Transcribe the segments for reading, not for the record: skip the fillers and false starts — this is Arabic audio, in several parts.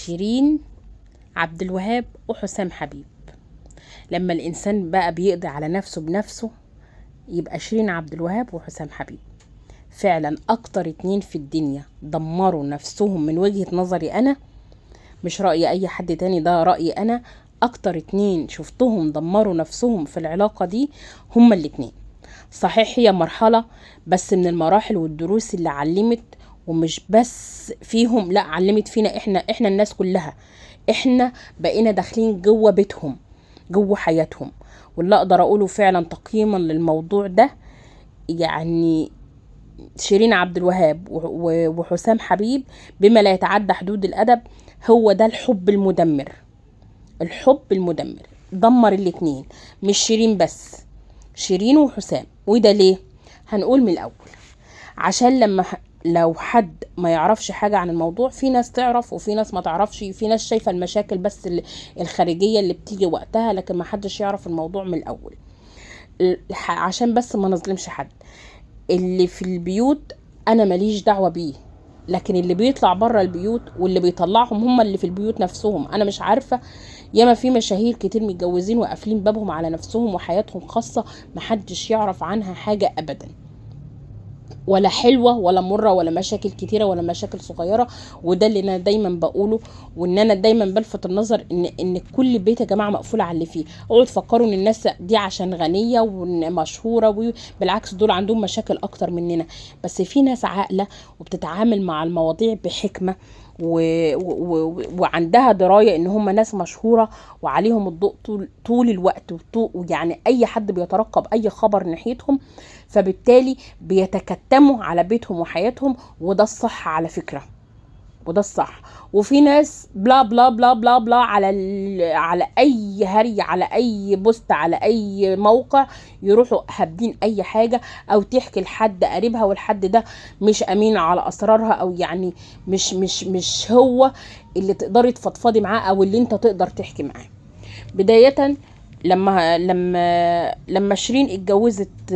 شيرين عبد الوهاب وحسام حبيب. لما الانسان بقى بيقضي على نفسه بنفسه يبقى شيرين عبد الوهاب وحسام حبيب. فعلا اكتر اتنين في الدنيا دمروا نفسهم من وجهة نظري انا، مش رأي اي حد تاني، ده رأيي انا. اكتر اتنين شفتهم دمروا نفسهم في العلاقة دي هما الاتنين. صحيح هي مرحلة بس من المراحل والدروس اللي علمت، ومش بس فيهم، لا علمت فينا احنا الناس كلها. احنا بقينا داخلين جوه بيتهم، جوه حياتهم. واللي اقدر اقوله فعلا تقييما للموضوع ده، يعني شيرين عبد الوهاب وحسام حبيب بما لا يتعدى حدود الادب، هو ده الحب المدمر. الحب المدمر دمر الاتنين، مش شيرين بس، شيرين وحسام. وده ليه؟ هنقول من الاول. عشان لو حد ما يعرفش حاجة عن الموضوع، في ناس تعرف وفي ناس ما تعرفش، في ناس شايفة المشاكل بس الخارجية اللي بتيجي وقتها، لكن ما حدش يعرف الموضوع من الاول. عشان بس ما نظلمش حد. اللي في البيوت انا ماليش دعوة بيه، لكن اللي بيطلع بره البيوت واللي بيطلعهم هم اللي في البيوت نفسهم. انا مش عارفة، ياما في مشاهير كتير متجوزين وقافلين بابهم على نفسهم وحياتهم خاصة محدش يعرف عنها حاجة ابدا، ولا حلوة ولا مرة ولا مشاكل كتيرة ولا مشاكل صغيرة. وده اللي انا دايما بقوله، وان انا دايما بلفت النظر ان كل بيت يا جماعة مقفول على اللي فيه. اوعوا تفكروا ان الناس دي عشان غنية ومشهورة، بالعكس دول عندهم مشاكل اكتر مننا. بس في ناس عاقلة وبتتعامل مع المواضيع بحكمة وعندها دراية ان هم ناس مشهورة وعليهم الضوء طول الوقت، ويعني اي حد بيترقب اي خبر ناحيتهم، فبالتالي بيتكتموا على بيتهم وحياتهم. وده الصح على فكرة، وده الصح. وفي ناس بلا بلا بلا بلا بلا على اي هري، على اي بوست، على اي موقع، يروحوا هابدين اي حاجة او تحكي لحد قريبها، والحد ده مش امين على اسرارها، او يعني مش هو اللي تقدري تفضفضي معاه او اللي انت تقدر تحكي معاه. بداية لما شيرين اتجوزت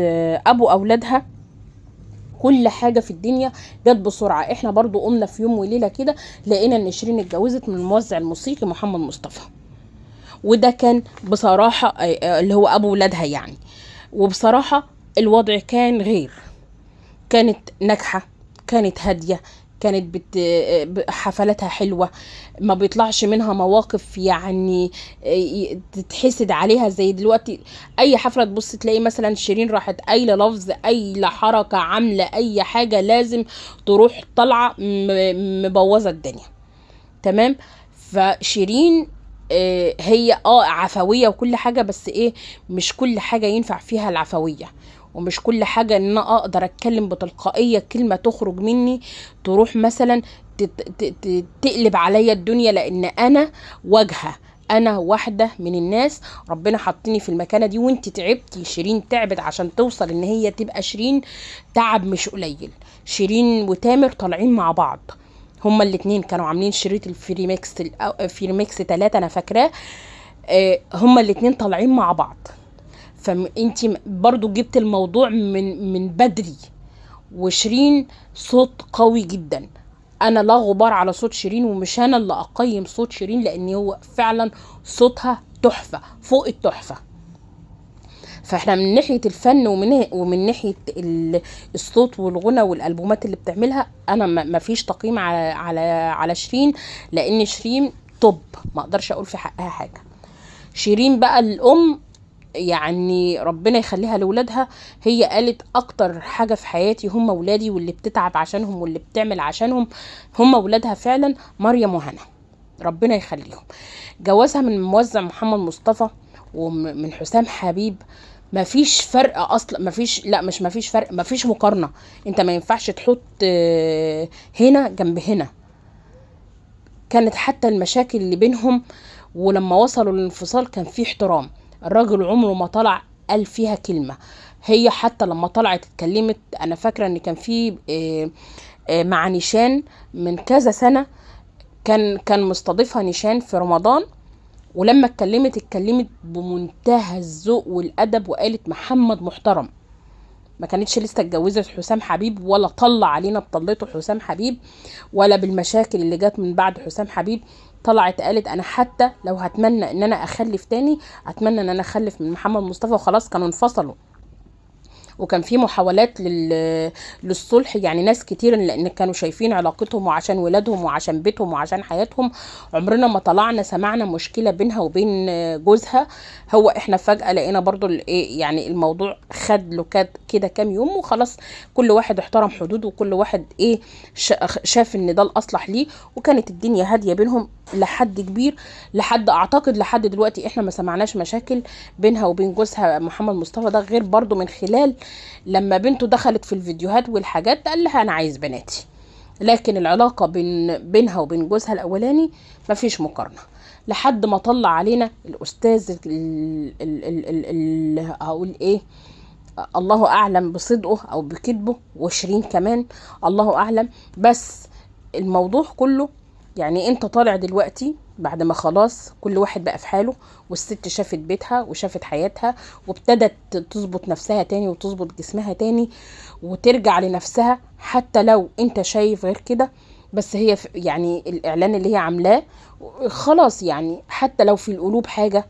ابو اولادها، كل حاجة في الدنيا جت بسرعة. احنا برضو قمنا في يوم وليلة كده لقينا ان شيرين اتجوزت من الموزع الموسيقي محمد مصطفى، وده كان بصراحة اللي هو ابو ولادها يعني. وبصراحة الوضع كان غير، كانت ناجحة، كانت هادية، كانت حفلاتها حلوة، ما بيطلعش منها مواقف يعني تتحسد عليها زي دلوقتي. اي حفلة تبص تلاقي مثلا شيرين راحت قايله لفظ، قايله حركة، عاملة اي حاجة لازم تروح طالعة مبوظة الدنيا. تمام. فشيرين هي عفوية وكل حاجة، بس مش كل حاجة ينفع فيها العفوية، ومش كل حاجة ان انا اقدر اتكلم بتلقائية كلمة تخرج مني تروح مثلا تقلب عليا الدنيا، لان انا واجهة، انا واحدة من الناس ربنا حطني في المكانة دي. وانت تعبتي، شيرين تعبت عشان توصل ان هي تبقى شيرين، تعب مش قليل. شيرين وتامر طالعين مع بعض، هما الاتنين كانوا عاملين شريط الفريميكس 3 انا فاكراه. هما الاتنين طالعين مع بعض، فانتي برضو جبت الموضوع من بدري. وشيرين صوت قوي جدا، انا لا غبار على صوت شيرين، ومش انا اللي اقيم صوت شيرين، لان هو فعلا صوتها تحفة فوق التحفة. فاحنا من ناحية الفن ومن ناحية الصوت والغنى والالبومات اللي بتعملها، انا ما فيش تقييم على شيرين، لان شيرين توب، ما اقدرش اقول في حقها حاجة. شيرين بقى الام، يعني ربنا يخليها لولادها، هي قالت اكتر حاجة في حياتي هم ولادي، واللي بتتعب عشانهم واللي بتعمل عشانهم هم ولادها فعلا. مريم وهنا ربنا يخليهم. جوازها من موزع محمد مصطفى ومن حسام حبيب ما فيش فرق اصلا، ما فيش فرق، ما فيش مقارنة. انت ما ينفعش تحط هنا جنب هنا. كانت حتى المشاكل اللي بينهم ولما وصلوا للانفصال كان في احترام. الراجل عمره ما طلع قال فيها كلمة. هي حتى لما طلعت اتكلمت، انا فاكرة ان كان في مع نيشان من كذا سنة، كان مستضيفها نيشان في رمضان، ولما اتكلمت بمنتهى الذوق والادب، وقالت محمد محترم. ما كانتش لسه اتجوزت حسام حبيب، ولا طلع علينا بطلته حسام حبيب، ولا بالمشاكل اللي جات من بعد حسام حبيب. طلعت قالت انا حتى لو هتمنى ان انا اخلف تاني اتمنى ان انا اخلف من محمد مصطفى. وخلاص كانوا انفصلوا، وكان في محاولات للصلح، يعني ناس كتير لان كانوا شايفين علاقتهم وعشان ولادهم وعشان بيتهم وعشان حياتهم. عمرنا ما طلعنا سمعنا مشكلة بينها وبين جوزها. هو احنا فجأة لقينا برضو يعني الموضوع خد له كده كام يوم وخلاص، كل واحد احترم حدوده وكل واحد شاف ان ده الاصلح ليه، وكانت الدنيا هادية بينهم لحد كبير. لحد اعتقد لحد دلوقتي احنا ما سمعناش مشاكل بينها وبين جوزها محمد مصطفى ده، غير برضو من خلال لما بنته دخلت في الفيديوهات والحاجات قال لها انا عايز بناتي. لكن العلاقة بينها وبين جوزها الاولاني مفيش مقارنة. لحد ما طلع علينا الاستاذ اقول ايه، الله اعلم بصدقه او بكذبه، وشيرين كمان الله اعلم. بس الموضوع كله يعني انت طالع دلوقتي بعد ما خلاص كل واحد بقى في حاله، والست شافت بيتها وشافت حياتها وابتدت تظبط نفسها تاني وتظبط جسمها تاني وترجع لنفسها، حتى لو انت شايف غير كده. بس هي يعني الاعلان اللي هي عاملاه خلاص، يعني حتى لو في القلوب حاجة،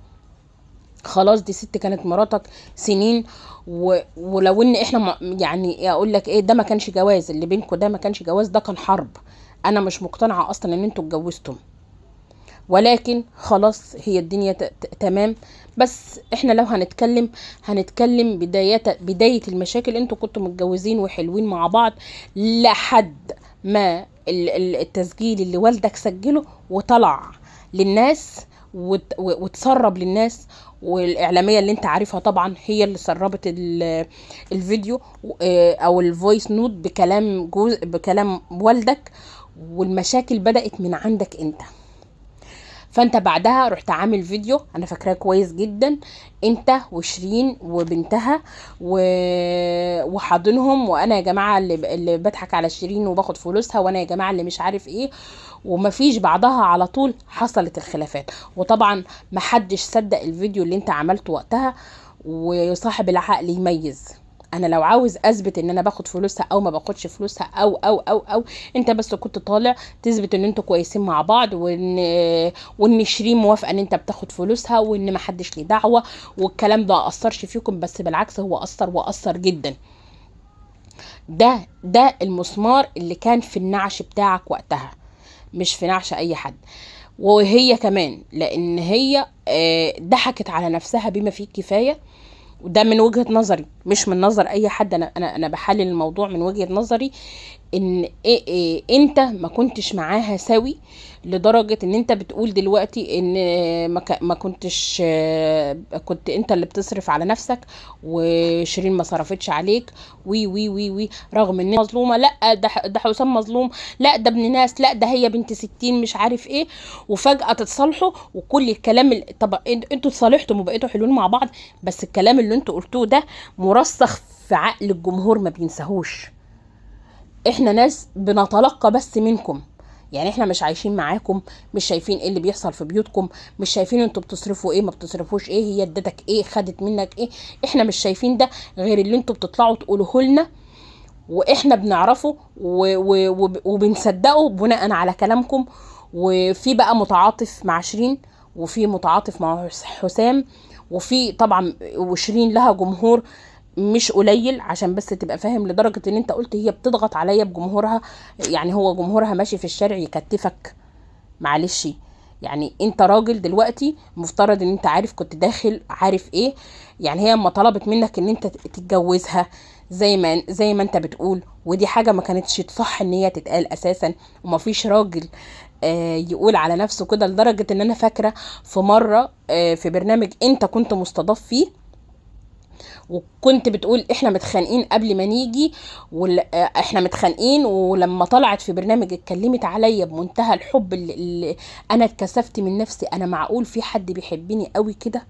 خلاص دي ست كانت مراتك سنين. ولو ان احنا يعني اقول لك ايه، ده ما كانش جواز اللي بينكم، ده ما كانش جواز، ده كان حرب. انا مش مقتنعة اصلا ان انتوا اتجوزتم، ولكن خلاص هي الدنيا تمام. بس احنا لو هنتكلم بداية المشاكل، انتوا كنتوا متجوزين وحلوين مع بعض لحد ما التسجيل اللي والدك سجله وطلع للناس وتسرب للناس، والاعلاميه اللي انت عارفها طبعا هي اللي سربت الفيديو او الفويس نوت بكلام والدك، والمشاكل بدأت من عندك انت. فانت بعدها رحت عامل فيديو انا فاكراه كويس جدا، انت وشيرين وبنتها وحاضنهم، وانا يا جماعه اللي بضحك على شيرين وباخد فلوسها، وانا يا جماعه اللي مش عارف ايه. ومفيش بعدها على طول حصلت الخلافات. وطبعا محدش صدق الفيديو اللي انت عملته وقتها. وصاحب العقل يميز، انا لو عاوز اثبت ان انا باخد فلوسها او ما باخدش فلوسها او انت بس كنت طالع تثبت ان انتوا كويسين مع بعض، وان شيرين موافقه ان انت بتاخد فلوسها، وان ما حدش ليه دعوه، والكلام ده اثرش فيكم. بس بالعكس هو اثر جدا. ده المسمار اللي كان في النعش بتاعك وقتها، مش في نعش اي حد. وهي كمان لان هي ضحكت على نفسها بما فيه الكفايه. وده من وجهة نظري مش من نظر اي حد، انا بحلل الموضوع من وجهة نظري. ان انت ما كنتش معاها سوي، لدرجة ان انت بتقول دلوقتي ان ما كنتش كنت انت اللي بتصرف على نفسك وشيرين ما صرفتش عليك، وي وي وي وي رغم ان مظلومة. لا ده حسام مظلوم، لا ده ابن ناس، لا ده هي بنت 60 مش عارف ايه. وفجأة تتصالحوا وكل الكلام طب انتوا اتصالحتوا وبقيتوا حلوين مع بعض، بس الكلام اللي انتوا قلتوه ده مرسخ في عقل الجمهور ما بينساهوش. احنا ناس بنتلقى بس منكم، يعني احنا مش عايشين معاكم، مش شايفين ايه اللي بيحصل في بيوتكم، مش شايفين انتوا بتصرفوا ايه ما بتصرفوش ايه، هي ادتك ايه خدت منك ايه. احنا مش شايفين ده غير اللي انتوا بتطلعوا تقولوه لنا، واحنا بنعرفه وبنصدقه بناء على كلامكم. وفي بقى متعاطف مع شيرين، وفي متعاطف مع حسام، وفي طبعا وشيرين لها جمهور مش قليل، عشان بس تبقى فاهم، لدرجة ان انت قلت هي بتضغط عليا بجمهورها. يعني هو جمهورها ماشي في الشارع يكتفك؟ معلش، يعني انت راجل دلوقتي مفترض ان انت عارف كنت داخل عارف ايه. يعني هي اما طلبت منك ان انت تتجوزها زي ما انت بتقول، ودي حاجة ما كانتش صح ان هي تتقال اساسا، وما فيش راجل يقول على نفسه كده. لدرجة ان انا فاكرة في مرة في برنامج انت كنت مستضاف فيه، وكنت بتقول احنا متخانقين قبل ما نيجي، احنا متخانقين، ولما طلعت في برنامج اتكلمت عليا بمنتهى الحب اللي انا اتكسفت من نفسي. انا معقول في حد بيحبني قوي كده؟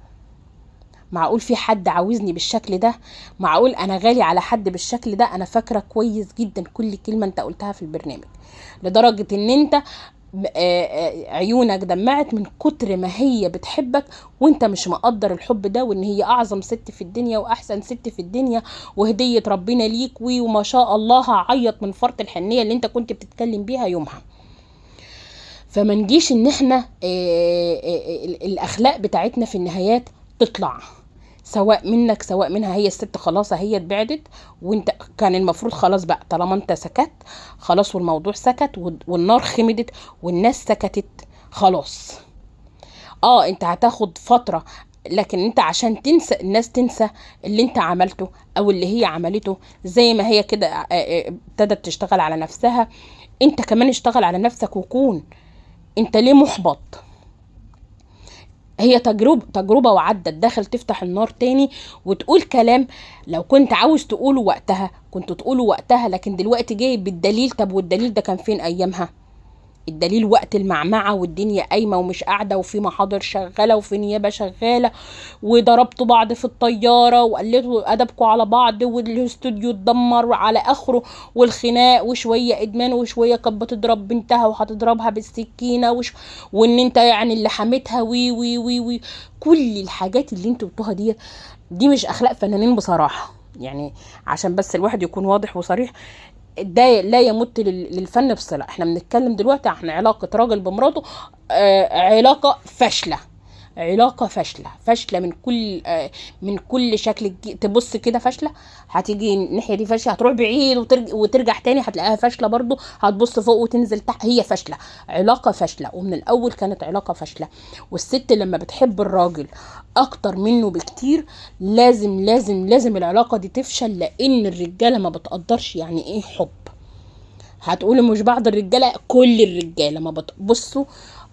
معقول في حد عاوزني بالشكل ده؟ معقول انا غالي على حد بالشكل ده؟ انا فاكرة كويس جدا كل كلمة انت قلتها في البرنامج، لدرجة ان انت عيونك دمعت من كتر ما هي بتحبك، وانت مش مقدر الحب ده، وان هي اعظم ست في الدنيا واحسن ست في الدنيا وهدية ربنا ليك، وما شاء الله هعيط من فرط الحنية اللي انت كنت بتتكلم بيها يومها. فما نجيش ان احنا الاخلاق بتاعتنا في النهايات تطلع، سواء منك سواء منها. هي الست خلاص هي اتبعدت، وانت كان المفروض خلاص بقى طالما انت سكت خلاص، والموضوع سكت والنار خمدت والناس سكتت خلاص. انت هتاخد فترة، لكن انت عشان تنسى الناس تنسى اللي انت عملته او اللي هي عملته، زي ما هي كده ابتدت تشتغل على نفسها، انت كمان اشتغل على نفسك وكون. انت ليه محبط؟ هي تجربة وعدت، داخل تفتح النار تاني وتقول كلام لو كنت عاوز تقوله وقتها كنت تقوله وقتها، لكن دلوقتي جاي بالدليل. طب والدليل ده كان فين ايامها؟ الدليل وقت المعمعة والدنيا قايمة ومش قاعدة، وفي محاضر شغالة وفي نيابة شغالة، وضربتوا بعض في الطيارة وقلتوا أدبكوا على بعض، والاستوديو اتدمر على آخره، والخناق، وشوية إدمان، وشوية كانت بتضرب بنتها وهتضربها بالسكينة، وإن أنت يعني اللي حميتها وي وي وي وي. كل الحاجات اللي انتوا قلتوها دي مش أخلاق فنانين بصراحة، يعني عشان بس الواحد يكون واضح وصريح. ده لا يمت للفن بصلة. احنا بنتكلم دلوقتي عن علاقة راجل بمراته، علاقة فاشلة، علاقة فاشلة من كل شكل. تبص كده فاشلة، هتيجي الناحية دي فاشلة، هتروح بعيد وترجع تاني هتلاقيها فاشلة برضو، هتبص فوق وتنزل تحت، هي فاشلة، علاقة فاشلة، ومن الأول كانت علاقة فاشلة. والست لما بتحب الراجل أكتر منه بكتير لازم لازم لازم العلاقة دي تفشل، لأن الرجالة ما بتقدرش يعني إيه حب. هتقولي مش بعض الرجالة، كل الرجالة ما بصوا،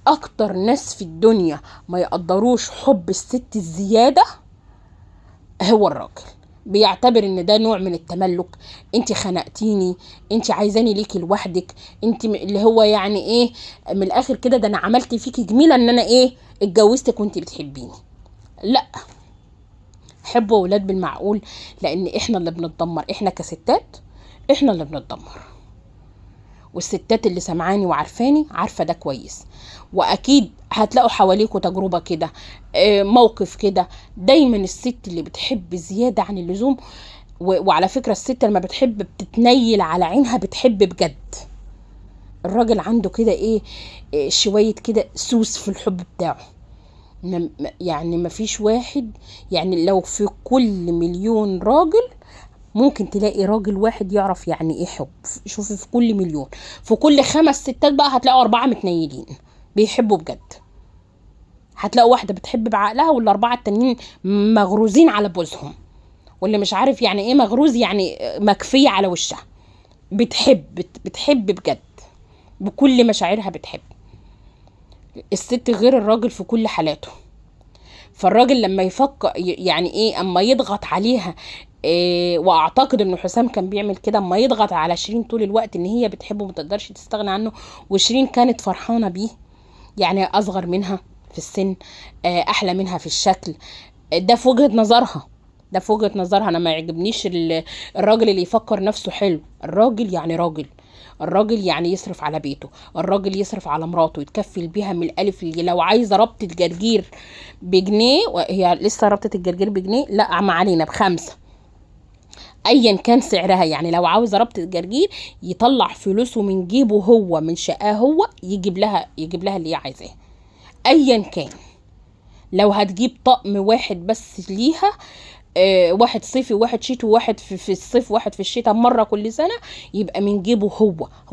اكتر ناس في الدنيا ما يقدروش حب الست الزيادة هو الراجل. بيعتبر ان ده نوع من التملك، انت خنقتيني، انت عايزاني ليكي لوحدك، انت اللي هو يعني ايه من الاخر كده، ده انا عملت فيكي جميلة ان انا ايه اتجوزتك وانت بتحبيني. لا، حبوا ولاد بالمعقول، لان احنا اللي بنتدمر، احنا كستات احنا اللي بنتدمر. والستات اللي سمعاني وعارفاني عارفة ده كويس، واكيد هتلاقوا حواليكوا تجربة كده، موقف كده. دايما الست اللي بتحب زيادة عن اللزوم، وعلى فكرة الست لما بتحب بتتنيل على عينها، بتحب بجد. الراجل عنده كده ايه شوية كده سوس في الحب بتاعه. يعني مفيش واحد، يعني لو في كل مليون راجل ممكن تلاقي راجل واحد يعرف يعني ايه حب. شوفي في كل مليون، في كل 5 ستات بقى هتلاقوا 4 متنيلين بيحبوا بجد. هتلاقوا واحدة بتحب بعقلها، وال4 التانيين مغروزين على بوزهم، واللي مش عارف يعني ايه مغروز، يعني مكفية على وشها. بتحب بجد بكل مشاعرها، بتحب. الست غير الراجل في كل حالاته. فالراجل لما يفكر يعني ايه اما يضغط عليها، واعتقد انه حسام كان بيعمل كده، اما يضغط على شيرين طول الوقت ان هي بتحبه متقدرش تستغنى عنه، وشيرين كانت فرحانة بيه، يعني اصغر منها في السن، احلى منها في الشكل، ده في وجهة نظرها، ده في وجهة نظرها. انا ما يعجبنيش الراجل اللي يفكر نفسه حلو. الراجل يعني راجل، الراجل يعني يصرف على بيته، الراجل يصرف على مراته، يتكفل بيها من الالف للياء. لو عايزه ربطه جرجير بجنيه، وهي لسه ربطه الجرجير بجنيه، لا ما علينا ب5 ايا كان سعرها. يعني لو عاوزه ربطه جرجير يطلع فلوسه من جيبه هو، من شقاه هو، يجيب لها اللي هي عايزاه ايا كان. لو هتجيب طقم واحد بس ليها، واحد صيفي وواحد شتوي، واحد في الصيف واحد في الشتاء، مرة كل سنة، يبقى من جيبه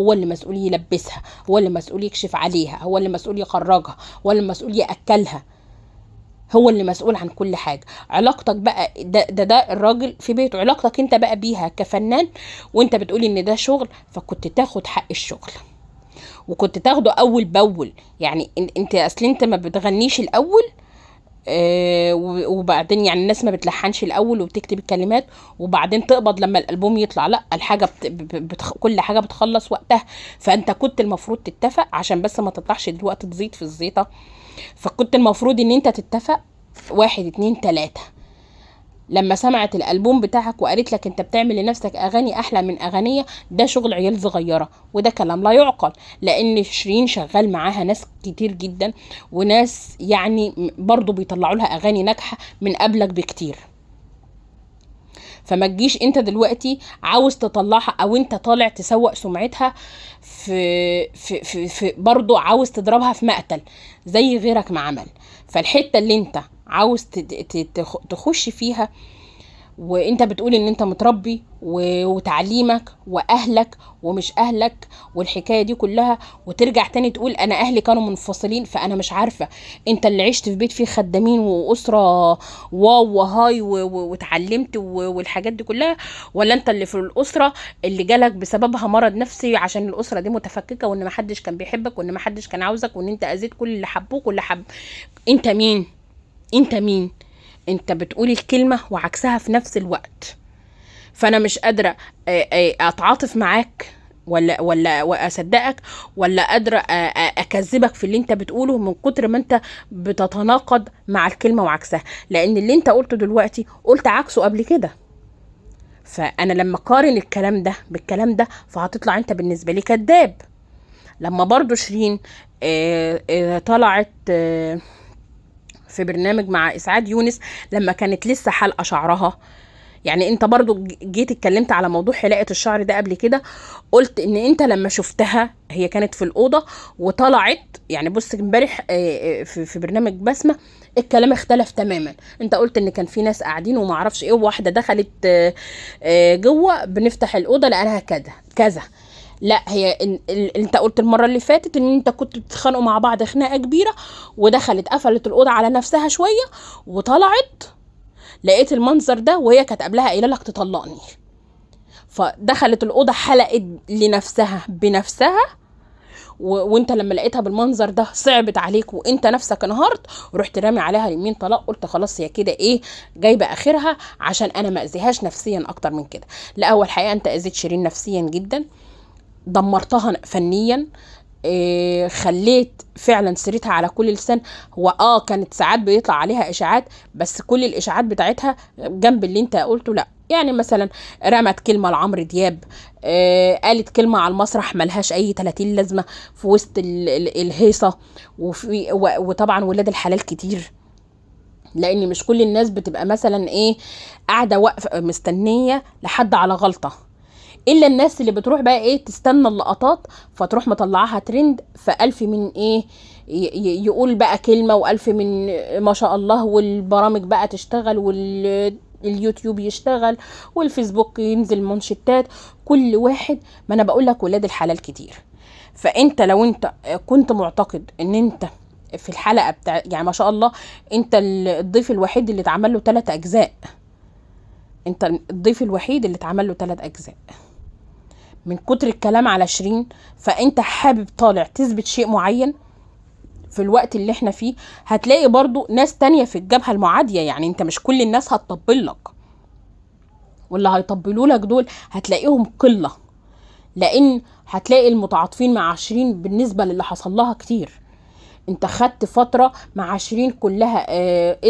هو اللي مسؤول يلبسها، هو اللي مسؤول يكشف عليها، هو اللي مسؤول يخرجها، هو اللي مسؤول يأكلها، هو اللي مسؤول عن كل حاجة. علاقتك بقى ده الراجل في بيته. علاقتك انت بقى بيها كفنان، وانت بتقولي ان ده شغل، فكنت تاخد حق الشغل، وكنت تاخده اول باول. يعني انت اصل انت ما بتغنيش الاول، وبعدين يعني الناس ما بتلحنش الاول وبتكتب الكلمات وبعدين تقبض لما الالبوم يطلع. لا، الحاجه كل حاجه بتخلص وقتها. فانت كنت المفروض تتفق، عشان بس ما تطلعش دلوقتي تزيد في الزيطه. فكنت المفروض ان انت تتفق 1 2 3. لما سمعت الالبوم بتاعك وقالت لك انت بتعمل لنفسك اغاني احلى من اغانيه، ده شغل عيال صغيره، وده كلام لا يعقل. لان شيرين شغال معاها ناس كتير جدا، وناس يعني برضو بيطلعوا لها اغاني ناجحه من قبلك بكتير. فما تجيش انت دلوقتي عاوز تطلعها او انت طالع تسوق سمعتها في برضو عاوز تضربها في مقتل زي غيرك ما عمل. فالحتة اللي انت عاوز تخش فيها، وانت بتقول ان انت متربي وتعليمك واهلك ومش اهلك والحكايه دي كلها، وترجع تاني تقول انا اهلي كانوا منفصلين. فانا مش عارفه انت اللي عشت في بيت فيه خدامين واسره واو وهاي واتعلمت والحاجات دي كلها، ولا انت اللي في الاسره اللي جالك بسببها مرض نفسي عشان الاسره دي متفككه، وان محدش كان بيحبك، وان محدش كان عاوزك، وان انت اذيت كل اللي حبوك واللي حب. انت مين؟ انت مين؟ انت بتقولي الكلمة وعكسها في نفس الوقت. فانا مش قادرة اتعاطف معاك ولا اصدقك، ولا قادرة اكذبك في اللي انت بتقوله من كتر ما انت بتتناقض مع الكلمة وعكسها. لان اللي انت قلته دلوقتي قلت عكسه قبل كده. فانا لما قارن الكلام ده بالكلام ده فهتطلع انت بالنسبة لي كذاب. لما برضو شيرين طلعت في برنامج مع اسعاد يونس لما كانت لسه حلقه شعرها، يعني انت برضو جيت اتكلمت على موضوع حلاقه الشعر ده قبل كده، قلت ان انت لما شفتها هي كانت في الاوضه وطلعت، يعني بص امبارح في برنامج بسمه الكلام اختلف تماما. انت قلت ان كان في ناس قاعدين وما اعرفش ايه، وواحده دخلت جوه بنفتح الاوضه لقاها كذا كذا. لا، هي انت قلت المره اللي فاتت ان انت كنت بتتخانقوا مع بعض خناقه كبيره، ودخلت قفلت الاوضه على نفسها شويه وطلعت لقيت المنظر ده، وهي كانت قبلها قايله لك تطلقني. فدخلت الاوضه حلقت لنفسها بنفسها، وانت لما لقيتها بالمنظر ده صعبت عليك وانت نفسك انهارت ورحت رامي عليها اليمين طلاق. قلت خلاص هي كده ايه جايبه اخرها عشان انا ما اذيهاش نفسيا اكتر من كده. لا، هو الحقيقه انت اذيت شيرين نفسيا جدا، دمرتها فنيا، خليت فعلا سيرتها على كل لسان. هو كانت ساعات بيطلع عليها اشاعات، بس كل الاشاعات بتاعتها جنب اللي انت قلته لا. يعني مثلا رمت كلمه لعمرو دياب، قالت كلمه على المسرح ملهاش اي 30 لازمه في وسط الهيصه، وطبعا ولاد الحلال كتير، لان مش كل الناس بتبقى مثلا قاعده واقفه مستنيه لحد على غلطه، الا الناس اللي بتروح بقى تستنى اللقطات فتروح مطلعاها ترند، فالف من يقول بقى كلمه، والف من ما شاء الله، والبرامج بقى تشتغل، واليوتيوب يشتغل، والفيسبوك ينزل منشطات، كل واحد. ما انا بقول لك ولاد الحلال كتير. فانت لو انت كنت معتقد ان انت في الحلقه بتاع، يعني ما شاء الله انت الضيف الوحيد اللي اتعمل له 3 اجزاء، انت الضيف الوحيد اللي اتعمل له 3 اجزاء من كتر الكلام على شيرين. فانت حابب طالع تثبت شيء معين في الوقت اللي احنا فيه، هتلاقي برضو ناس تانية في الجبهة المعادية. يعني انت مش كل الناس هتطبل لك، واللي هيطبلوا لك دول هتلاقيهم قلة، لان هتلاقي المتعاطفين مع شيرين بالنسبة للي حصل لها كتير. انت خدت فترة مع شيرين كلها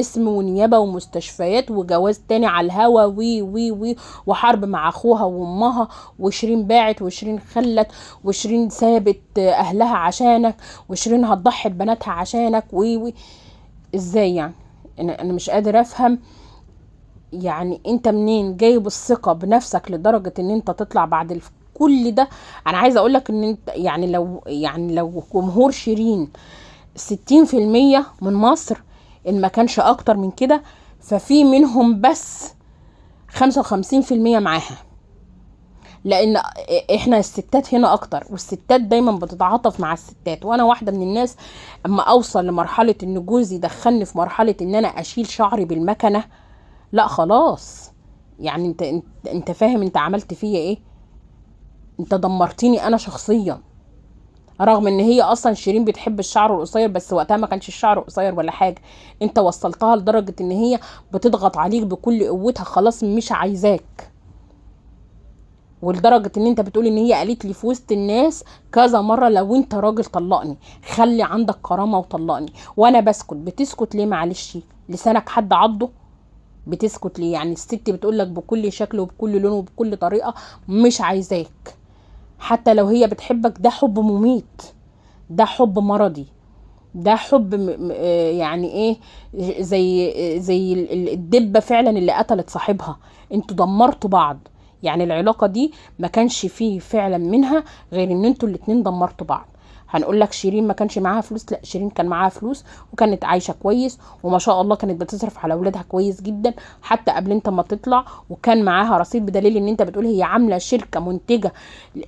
اسم ونيابة ومستشفيات وجواز تاني على الهوا وي وي وي وحرب مع اخوها وامها، وشيرين باعت، وشيرين خلت، وشيرين سابت اهلها عشانك، وشيرين هتضحي ببناتها عشانك وي وي. ازاي يعني؟ انا مش قادر افهم. يعني انت منين جايب الثقة بنفسك لدرجة ان انت تطلع بعد كل ده؟ انا عايزة اقولك ان انت يعني لو جمهور شيرين 60% من مصر ان ما كانش اكتر من كده، ففي منهم بس 55% معاها، لان احنا الستات هنا اكتر، والستات دايما بتتعاطف مع الستات. وانا واحدة من الناس اما اوصل لمرحلة ان جوزي دخلني في مرحلة ان انا اشيل شعري بالمكنة، لا خلاص. يعني انت فاهم انت عملت فيا ايه؟ انت دمرتيني انا شخصيا، رغم ان هي اصلا شيرين بتحب الشعر القصير، بس وقتها ما كانش الشعر قصير ولا حاجه. انت وصلتها لدرجه ان هي بتضغط عليك بكل قوتها، خلاص مش عايزاك، ولدرجه ان انت بتقول ان هي قالت لي في وسط الناس كذا مره لو انت راجل طلقني، خلي عندك كرامه وطلقني. وانا بسكت. بتسكت ليه؟ معلش، لسانك حد عضه؟ بتسكت ليه؟ يعني الست بتقول لك بكل شكل وبكل لون وبكل طريقه مش عايزاك، حتى لو هي بتحبك. ده حب مميت، ده حب مرضي، ده حب يعني ايه، زي الدبة فعلا اللي قتلت صاحبها. انتوا دمرتوا بعض. يعني العلاقة دي ما كانش فيه فعلا منها غير ان انتوا الاتنين دمرتوا بعض. هنقول لك شيرين ما كانش معاها فلوس؟ لا، شيرين كان معاها فلوس وكانت عايشة كويس وما شاء الله، كانت بتصرف على اولادها كويس جدا حتى قبل انت ما تطلع، وكان معاها رصيد، بدليل ان انت بتقول هي عاملة شركة منتجة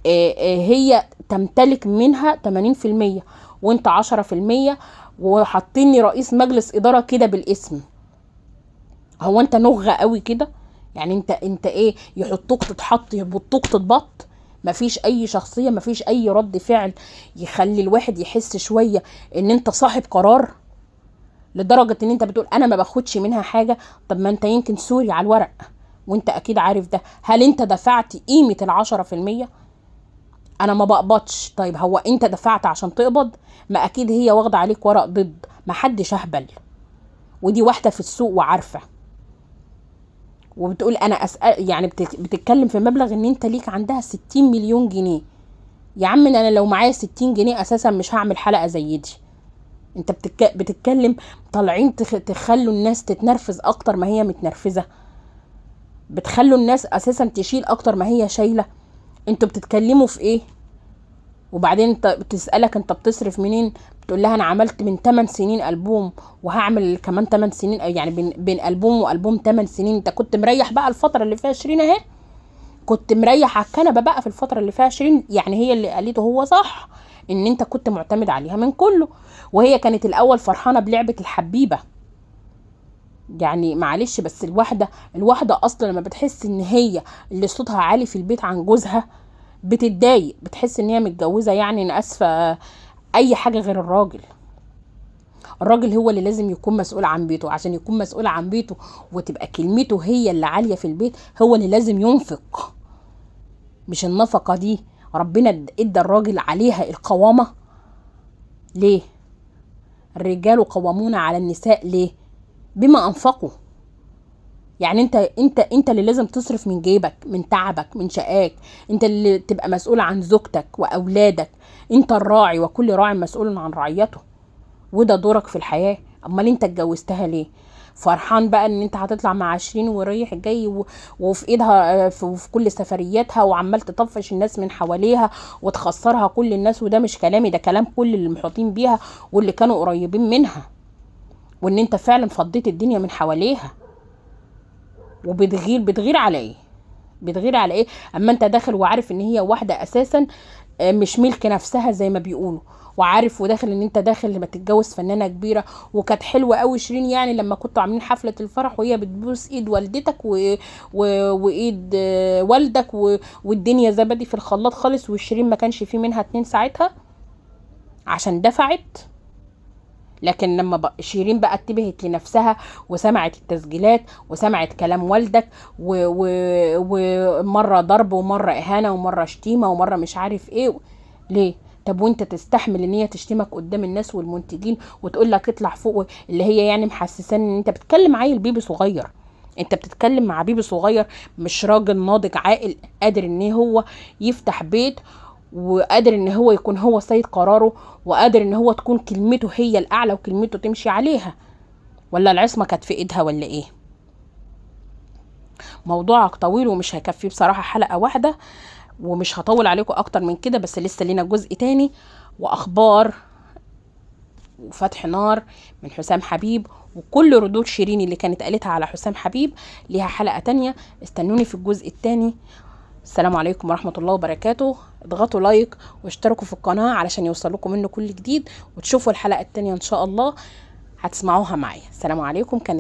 هي تمتلك منها 80% وانت 10%، وحاطيني رئيس مجلس اداره كده بالاسم. هو انت نغة قوي كده؟ يعني انت ايه، يحطوك تتحط يبطوك تتبط؟ مفيش اي شخصيه، مفيش اي رد فعل يخلي الواحد يحس شويه ان انت صاحب قرار، لدرجه ان انت بتقول انا ما باخدش منها حاجه. طب ما انت يمكن سوري على الورق وانت اكيد عارف ده. هل انت دفعت قيمه 10%؟ انا ما بقبضش. طيب هو انت دفعت عشان تقبض؟ ما اكيد هي واخده عليك ورق ضد، ما حدش اهبل، ودي واحده في السوق وعارفه. وبتقول انا اسال، يعني بتتكلم في مبلغ ان انت ليك عندها 60 مليون جنيه. يا عم انا لو معايا 60 جنيه اساسا مش هعمل حلقه زي دي. انت بتتكلم طالعين تخلوا الناس تتنرفز اكتر ما هي متنرفزه، بتخلوا الناس اساسا تشيل اكتر ما هي شايله. انتوا بتتكلموا في ايه؟ وبعدين انت بتسألك انت بتصرف منين، بتقول لها انا عملت من 8 سنين ألبوم وهعمل كمان 8 سنين، يعني بين ألبوم وألبوم 8 سنين. انت كنت مريح بقى الفترة اللي فيها شيرين اهي، كنت مريح على الكنبة بقى في الفترة اللي فيها شيرين. يعني هي اللي قالته هو صح، ان انت كنت معتمد عليها من كله، وهي كانت الاول فرحانة بلعبة الحبيبة. يعني معلش، بس الواحدة اصلا لما بتحس ان هي اللي صوتها عالي في البيت عن جوزها بتتضايق، بتحس ان هي متجوزه، يعني انا اسفه، اي حاجه غير الراجل. الراجل هو اللي لازم يكون مسؤول عن بيته. عشان يكون مسؤول عن بيته وتبقى كلمته هي اللي عاليه في البيت، هو اللي لازم ينفق، مش النفقه دي. ربنا ادى الراجل عليها القوامه. ليه؟ الرجال قوامون على النساء ليه؟ بما انفقوا. يعني انت اللي لازم تصرف من جيبك، من تعبك، من شقاك. انت اللي تبقى مسؤول عن زوجتك واولادك. انت الراعي، وكل راعي مسؤول عن رعيته، وده دورك في الحياة. امال انت اتجوزتها ليه؟ فرحان بقى ان انت هتطلع مع 20 ورايح جاي وفي ايدها في كل سفرياتها، وعمال تطفش الناس من حواليها وتخسرها كل الناس. وده مش كلامي، ده كلام كل اللي محيطين بيها واللي كانوا قريبين منها. وان انت فعلا فضيت الدنيا من حواليها. بتغير على ايه؟ بتغير على ايه اما انت داخل وعارف ان هي واحده اساسا مش ملك نفسها زي ما بيقولوا، وعارف وداخل ان انت داخل لما تتجوز فنانه كبيره. وكانت حلوه قوي شيرين، يعني لما كنتوا عاملين حفله الفرح وهي بتبوس ايد والدتك وايد والدك والدنيا زبدي في الخلاط خالص، وشيرين ما كانش فيه منها 2 ساعتها عشان دفعت. لكن لما شيرين بقى اتبهت لنفسها وسمعت التسجيلات وسمعت كلام والدك ومرة ضرب ومرة اهانة ومرة شتيمة ومرة مش عارف ايه، ليه؟ طب وانت تستحمل ان هي تشتمك قدام الناس والمنتجين وتقول لك اطلع فوق، اللي هي يعني محسسان ان انت بتتكلم عيل بيبي صغير. انت بتتكلم مع بيبي صغير، مش راجل ناضج عاقل قادر ان هو يفتح بيت، وقادر ان هو يكون هو سيد قراره، وقادر ان هو تكون كلمته هي الاعلى وكلمته تمشي عليها. ولا العصمة كانت في ايدها ولا ايه؟ موضوعك طويل ومش هيكفيه بصراحة حلقة واحدة، ومش هطول عليكم اكتر من كده، بس لسه لينا جزء تاني واخبار وفتح نار من حسام حبيب، وكل ردود شيرين اللي كانت قالتها على حسام حبيب ليها حلقة تانية. استنوني في الجزء التاني. السلام عليكم ورحمة الله وبركاته. اضغطوا لايك واشتركوا في القناة علشان يوصلكم منه كل جديد، وتشوفوا الحلقة التانية ان شاء الله هتسمعوها معايا. السلام عليكم. كانت